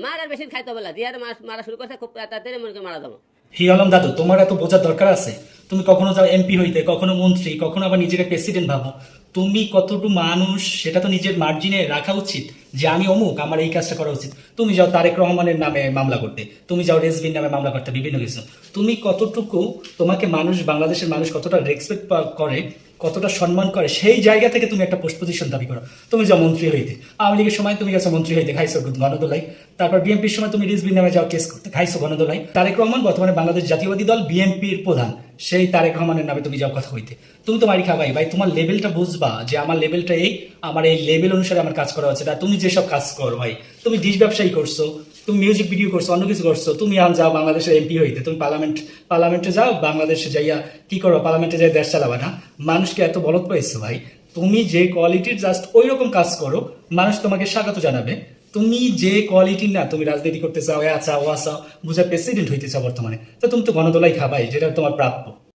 মার আর বেশি খাইতে বলা দিয়ে আর মারা শুরু করছে খুব তাড়াতাড়ি মনে করে মারা যাবো। হি আলম দাদু, তোমার এত বোঝার দরকার আছে? তুমি কখনো যাও এমপি হইতে, কখনো মন্ত্রী, কখনো আবার নিজেকে প্রেসিডেন্ট ভাবো। তুমি কতটুকু মানুষ সেটা তো নিজের মার্জিনে রাখা উচিত, যে আমি অমুক, আমার এই কাজটা করা উচিত। তুমি যাও তারেক রহমানের নামে মামলা করতে, তুমি যাও রেজভির নামে মামলা করতে, বিভিন্ন কিছু। তুমি কতটুকু, তোমাকে মানুষ, বাংলাদেশের মানুষ কতটা রেসপেক্ট করে, কতটা সম্মান করে, সেই জায়গা থেকে তুমি একটা পোস্ট পজিশন দাবি করো। তুমি যাও মন্ত্রী হইতে, আওয়ামী লীগের সময় তুমি গেছো মন্ত্রী হইতে, খাইছো গণদোলাই। তারপর বিএনপির সময় তুমি রিজভির নামে যাও কেস করতে, খাইছো গণদোলাই। তারেক রহমান বর্তমানে বাংলাদেশ জাতীয়বাদী দল বিএনপির প্রধান, সেই তারেক রহমানের নামে তুমি যাও কথা হইতে। তুমি তো মারি খাবাই ভাই, তোমার লেভেলটা বুঝবা যে আমার লেভেলটা এই, আমার এই লেভেল অনুসারে আমার কাজ করা হচ্ছে। আর তুমি যেসব কাজ করো ভাই, তুমি ডিশ ব্যবসায়ী করছো, তুমি মিউজিক ভিডিও করছো, অন্য কিছু করছো। তুমি আন যাও বাংলাদেশের এমপি হইতে, তুমি পার্লামেন্টে যাও, বাংলাদেশে যাইয়া কি করো, পার্লামেন্টে যাই দেশ চালাবা না? মানুষকে এত বলদ পাইছো ভাই। তুমি যে কোয়ালিটির জাস্ট ওই রকম কাজ করো, মানুষ তোমাকে স্বাগত জানাবে। তুমি যে কোয়ালিটির না, তুমি রাজনীতি করতে চাও, এ চাও ও চাও, বুঝে প্রেসিডেন্ট হইতে চাও বর্তমানে, তো তুমি তো গণদোলাই খাবাই, যেটা তোমার প্রাপ্য।